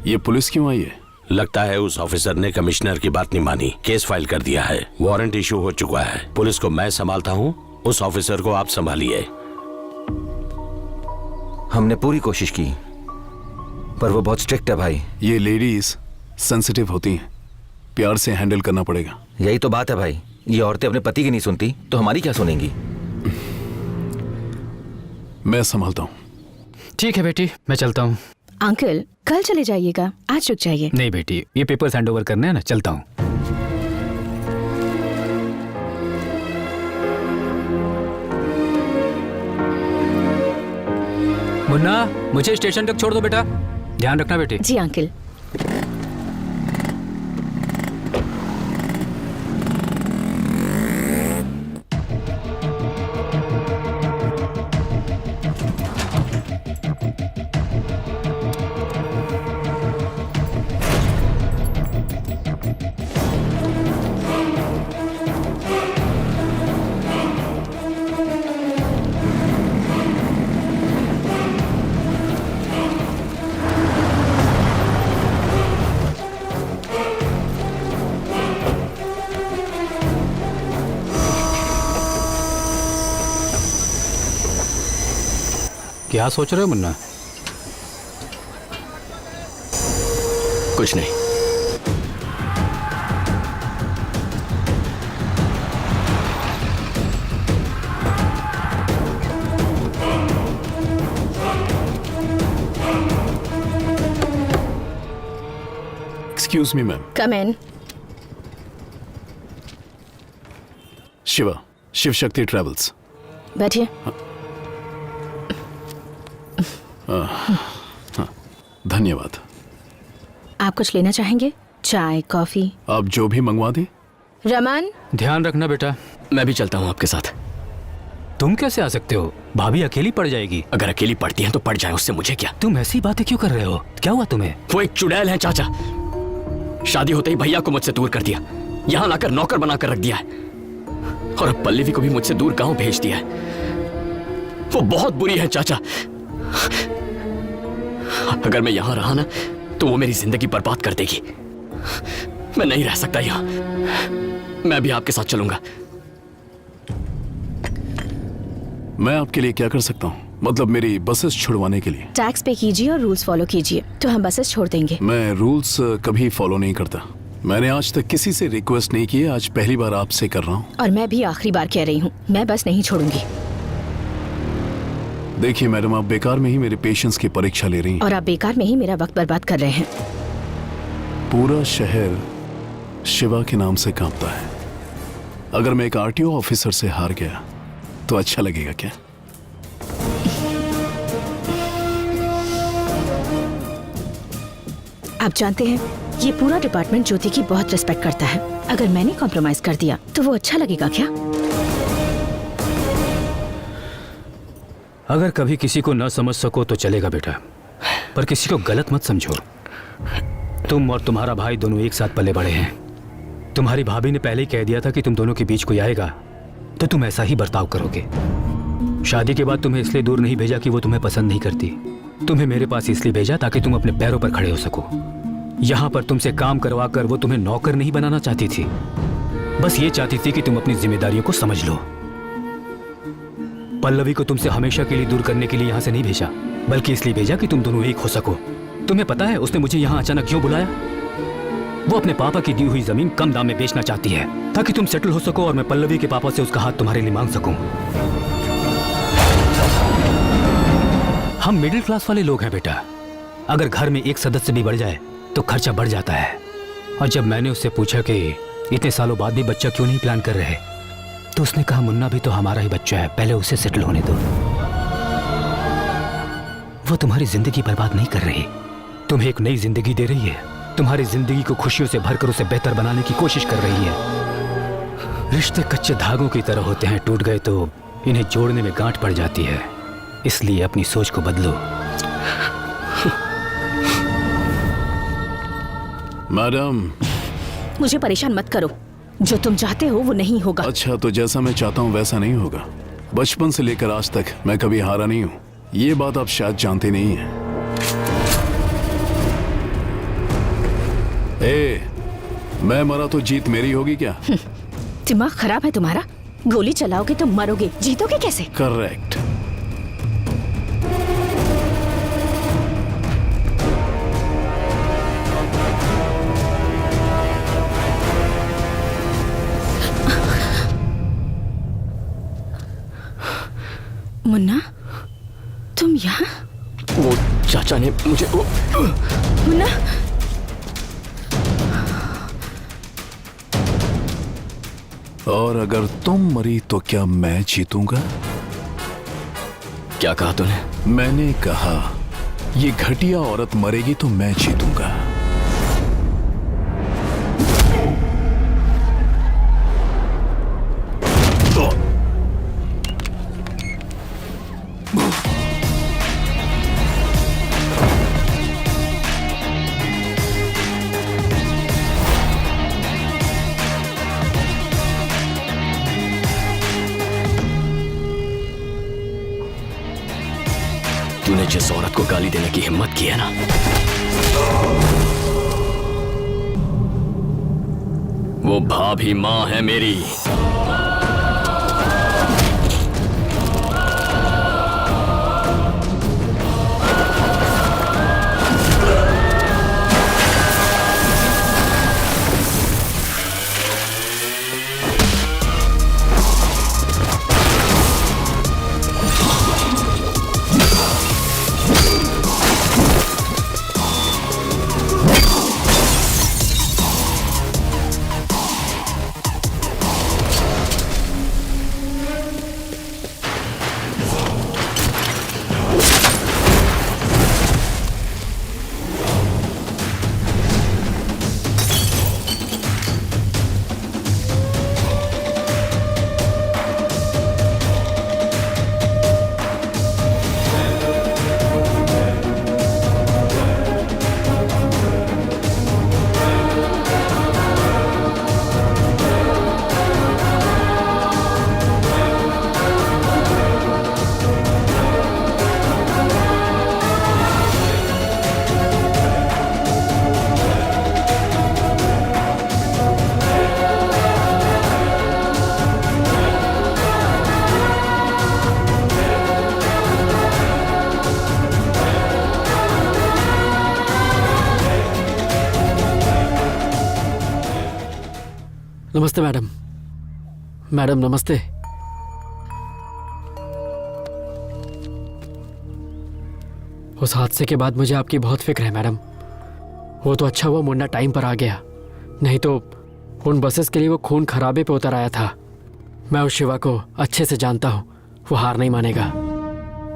ये पुलिस क्यों आई है? लगता है उस ऑफिसर ने कमिश्नर की बात नहीं मानी, केस फाइल कर दिया है, वारंट इशू हो चुका है। पुलिस को मैं संभालता हूँ, उस ऑफिसर को आप संभालिए। हमने पूरी कोशिश की पर वो बहुत स्ट्रिक्ट है भाई। ये लेडीज सेंसिटिव होती हैं, प्यार से हैंडल करना पड़ेगा। यही तो बात है भाई, ये औरतें अपने पति की नहीं सुनती तो हमारी क्या सुनेंगी? मैं संभालता हूँ। ठीक है बेटी, मैं चलता हूँ। अंकल कल चले जाइएगा, आज रुक जाइए। नहीं बेटी, ये पेपर्स हैंड ओवर करने हैं ना, चलता हूँ। मुन्ना, मुझे स्टेशन तक छोड़ दो बेटा, ध्यान रखना बेटी। जी अंकल। क्या सोच रहे हो मुन्ना? कुछ नहीं। Excuse me ma'am. Come in. Shiva, Shiv Shakti travels. बैठिए। धन्यवाद। आप कुछ लेना चाहेंगे? चाय, कॉफी? आप जो भी मंगवा दें। रमन, ध्यान रखना बेटा। मैं भी चलता हूँ आपके साथ। तुम कैसे आ सकते हो? भाभी अकेली पड़ जाएगी। अगर अकेली पड़ती है तो पड़ जाए, उससे मुझे क्या? तुम ऐसी बातें क्यों कर रहे हो? क्या हुआ तुम्हें? वो एक चुड़ैल है चाचा। शादी होते ही भैया को मुझसे दूर कर दिया, यहाँ लाकर नौकर बनाकर रख दिया है, और अब पल्लवी को भी मुझसे दूर गांव भेज दिया है। वो बहुत बुरी है चाचा। अगर मैं यहां रहा ना तो वो मेरी जिंदगी बर्बाद कर देगी। मैं नहीं रह सकता यहाँ। मैं भी आपके साथ चलूंगा। मैं आपके लिए क्या कर सकता हूँ? मतलब मेरी बसेस छुड़वाने के लिए? टैक्स पे कीजिए और रूल्स फॉलो कीजिए तो हम बसेस छोड़ देंगे। मैं रूल्स कभी फॉलो नहीं करता। मैंने आज तक किसी से रिक्वेस्ट नहीं की, आज पहली बार आपसे कर रहा हूँ। और मैं भी आखिरी बार कह रही हूँ, मैं बस नहीं छोड़ूंगी। देखिए मैडम, आप बेकार में ही मेरे पेशेंस की परीक्षा ले रही हैं। और आप बेकार में ही मेरा वक्त बर्बाद कर रहे हैं। पूरा शहर शिवा के नाम से कांपता है। अगर मैं एक आरटीओ ऑफिसर से हार गया तो अच्छा लगेगा क्या? आप जानते हैं, ये पूरा डिपार्टमेंट ज्योति की बहुत रिस्पेक्ट करता है। अगर मैंने कॉम्प्रोमाइज कर दिया तो वो अच्छा लगेगा क्या? अगर कभी किसी को न समझ सको तो चलेगा बेटा, पर किसी को गलत मत समझो। तुम और तुम्हारा भाई दोनों एक साथ पले बड़े हैं। तुम्हारी भाभी ने पहले ही कह दिया था कि तुम दोनों के बीच कोई आएगा तो तुम ऐसा ही बर्ताव करोगे। शादी के बाद तुम्हें इसलिए दूर नहीं भेजा कि वो तुम्हें पसंद नहीं करती, तुम्हें मेरे पास इसलिए भेजा ताकि तुम अपने पैरों पर खड़े हो सको। यहाँ पर तुमसे काम करवा कर वो तुम्हें नौकर नहीं बनाना चाहती थी, बस ये चाहती थी कि तुम अपनी जिम्मेदारियों को समझ लो। पल्लवी को तुमसे हमेशा के लिए दूर करने के लिए यहाँ से नहीं भेजा, बल्कि इसलिए भेजा कि तुम दोनों एक हो सको। तुम्हें पता है उसने मुझे यहाँ अचानक क्यों बुलाया? वो अपने पापा की दी हुई जमीन कम दाम में बेचना चाहती है ताकि तुम सेटल हो सको और मैं पल्लवी के पापा से उसका हाथ तुम्हारे लिए मांग सकूं। हम मिडिल क्लास वाले लोग हैं बेटा। अगर घर में एक सदस्य भी बढ़ जाए तो खर्चा बढ़ जाता है। और जब मैंने उससे पूछा कि इतने सालों बाद भी बच्चा क्यों नहीं प्लान कर रहे, तो उसने कहा मुन्ना भी तो हमारा ही बच्चा है, पहले उसे सेटल होने दो। वो तुम्हारी जिंदगी बर्बाद नहीं कर रही, तुम्हें एक नई जिंदगी दे रही है। तुम्हारी जिंदगी को खुशियों से भरकर उसे बेहतर बनाने की कोशिश कर रही है। रिश्ते कच्चे धागों की तरह होते हैं, टूट गए तो इन्हें जोड़ने में गांठ पड़ जाती है। इसलिए अपनी सोच को बदलो। मैडम, मुझे परेशान मत करो। जो तुम चाहते हो वो नहीं होगा। अच्छा, तो जैसा मैं चाहता हूँ वैसा नहीं होगा। बचपन से लेकर आज तक मैं कभी हारा नहीं हूँ। ये बात आप शायद जानते नहीं हैं। ए, मैं मरा तो जीत मेरी होगी क्या? दिमाग खराब है तुम्हारा? गोली चलाओगे तो मरोगे, जीतोगे कैसे? करेक्ट। मुन्ना, तुम यहाँ? वो चाचा ने मुझे मुन्ना, और अगर तुम मरी तो क्या मैं जीतूंगा? क्या कहा तूने? मैंने कहा ये घटिया औरत मरेगी तो मैं जीतूंगा। तूने जिस औरत को गाली देने की हिम्मत की है ना, वो भाभी माँ है मेरी। नमस्ते मैडम। मैडम नमस्ते। उस हादसे के बाद मुझे आपकी बहुत फिक्र है मैडम। वो तो अच्छा हुआ मुन्ना टाइम पर आ गया, नहीं तो उन बसेस के लिए वो खून खराबे पे उतर आया था। मैं उस शिवा को अच्छे से जानता हूँ, वो हार नहीं मानेगा।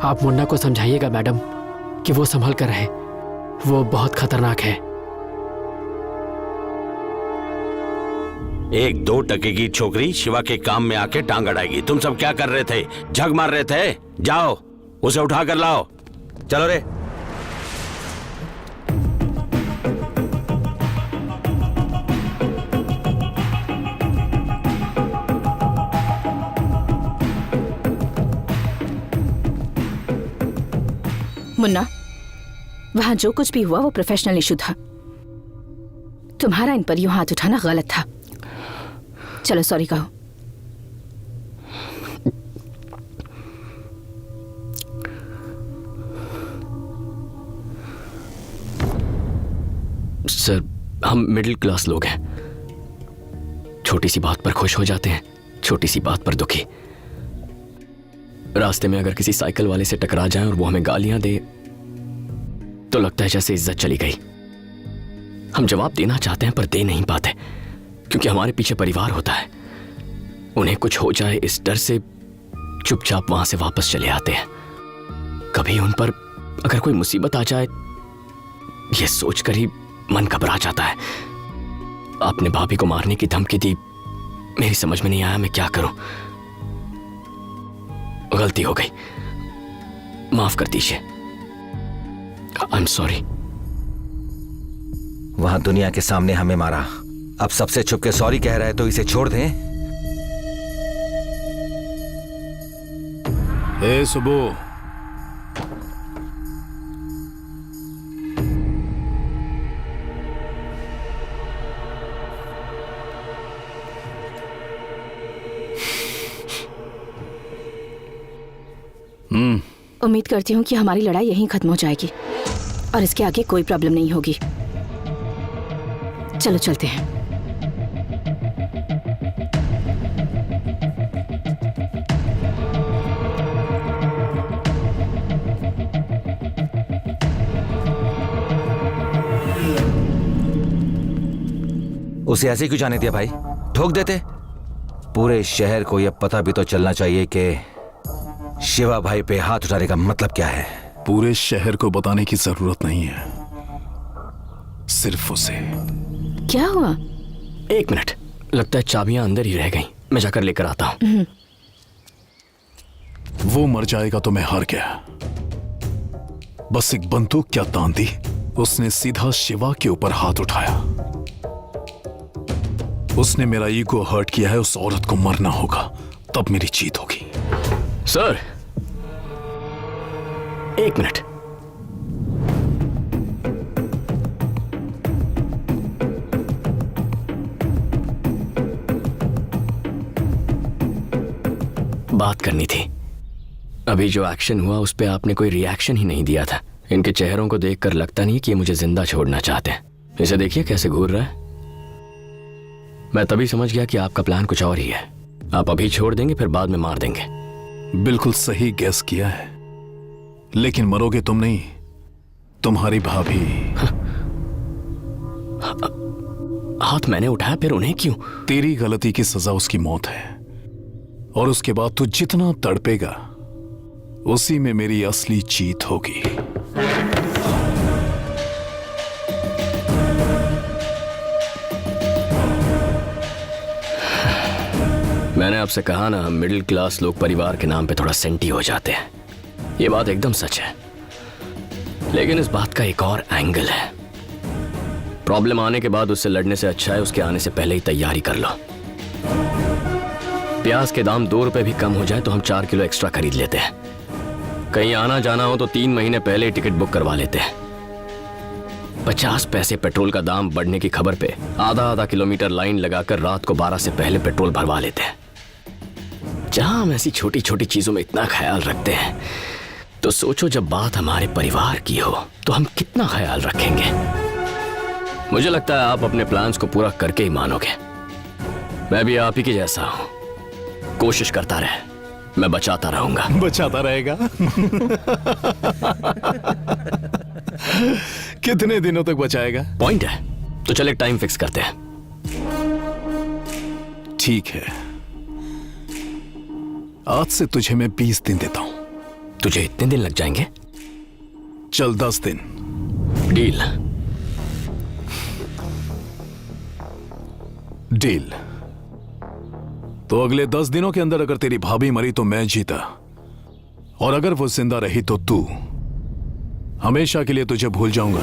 आप मुन्ना को समझाइएगा मैडम कि वो संभल कर रहे, वो बहुत खतरनाक है। एक 2 टके की छोकरी शिवा के काम में आके टांग अड़ाएगी। तुम सब क्या कर रहे थे? झग मार रहे थे? जाओ उसे उठा कर लाओ। चलो रे। मुन्ना, वहां जो कुछ भी हुआ वो प्रोफेशनल इशू था। तुम्हारा इन पर यूं हाथ उठाना गलत था। चलो सॉरी कहो। सर, हम मिडिल क्लास लोग हैं। छोटी सी बात पर खुश हो जाते हैं, छोटी सी बात पर दुखी। रास्ते में अगर किसी साइकिल वाले से टकरा जाए और वो हमें गालियां दे तो लगता है जैसे इज्जत चली गई। हम जवाब देना चाहते हैं पर दे नहीं पाते, क्योंकि हमारे पीछे परिवार होता है। उन्हें कुछ हो जाए इस डर से चुपचाप वहां से वापस चले आते हैं। कभी उन पर अगर कोई मुसीबत आ जाए यह सोचकर ही मन घबरा जाता है। आपने भाभी को मारने की धमकी दी, मेरी समझ में नहीं आया मैं क्या करूं। गलती हो गई, माफ कर दीजिए। I am sorry. वहां दुनिया के सामने हमें मारा, अब सबसे छुप के सॉरी कह रहा है तो इसे छोड़ दें। ए सुबो, उम्मीद करती हूँ कि हमारी लड़ाई यहीं खत्म हो जाएगी और इसके आगे कोई प्रॉब्लम नहीं होगी। चलो चलते हैं। उसे ऐसे क्यों जाने दिया भाई? ठोक देते। पूरे शहर को यह पता भी तो चलना चाहिए कि शिवा भाई पे हाथ उठाने का मतलब क्या है। पूरे शहर को बताने की जरूरत नहीं है, सिर्फ उसे। क्या हुआ? एक मिनट, लगता है चाबियां अंदर ही रह गईं। मैं जाकर लेकर आता हूं। वो मर जाएगा तो मैं हार गया। बस एक बंदूक क्या तान दी, उसने सीधा शिवा के ऊपर हाथ उठाया। उसने मेरा ईगो हर्ट किया है, उस औरत को मरना होगा, तब मेरी जीत होगी। सर, एक मिनट। बात करनी थी। अभी जो एक्शन हुआ उस पे आपने कोई रिएक्शन ही नहीं दिया था। इनके चेहरों को देखकर लगता नहीं कि ये मुझे जिंदा छोड़ना चाहते हैं। इसे देखिए कैसे घूर रहा है। मैं तभी समझ गया कि आपका प्लान कुछ और ही है। आप अभी छोड़ देंगे फिर बाद में मार देंगे। बिल्कुल सही गैस किया है, लेकिन मरोगे तुम नहीं, तुम्हारी भाभी। हाथ मैंने उठाया, फिर उन्हें क्यों? तेरी गलती की सजा उसकी मौत है, और उसके बाद तू जितना तड़पेगा उसी में मेरी असली जीत होगी। मैंने आपसे कहा ना, हम मिडिल क्लास लोग परिवार के नाम पे थोड़ा सेंटी हो जाते हैं। ये बात एकदम सच है, लेकिन इस बात का एक और एंगल है। प्रॉब्लम आने के बाद उससे लड़ने से अच्छा है उसके आने से पहले ही तैयारी कर लो। प्याज के दाम 2 रुपए भी कम हो जाए तो हम 4 किलो एक्स्ट्रा खरीद लेते हैं। कहीं आना जाना हो तो 3 महीने पहले ही टिकट बुक करवा लेते हैं। 50 पैसे पेट्रोल का दाम बढ़ने की खबर पे आधा किलोमीटर लाइन लगाकर रात को 12 से पहले पेट्रोल भरवा लेते हैं। जहां हम ऐसी छोटी छोटी चीजों में इतना ख्याल रखते हैं, तो सोचो जब बात हमारे परिवार की हो तो हम कितना ख्याल रखेंगे। मुझे लगता है आप अपने प्लान्स को पूरा करके ही मानोगे। मैं भी आप ही के जैसा हूं, कोशिश करता रहे, मैं बचाता रहूंगा। बचाता रहेगा? कितने दिनों तक बचाएगा? पॉइंट है, तो चले टाइम फिक्स करते हैं। ठीक है, आज से तुझे मैं 20 दिन देता हूं। तुझे इतने दिन लग जाएंगे? चल 10 दिन। डील। डील। तो अगले 10 दिनों के अंदर अगर तेरी भाभी मरी तो मैं जीता, और अगर वो जिंदा रही तो तू। हमेशा के लिए तुझे भूल जाऊंगा।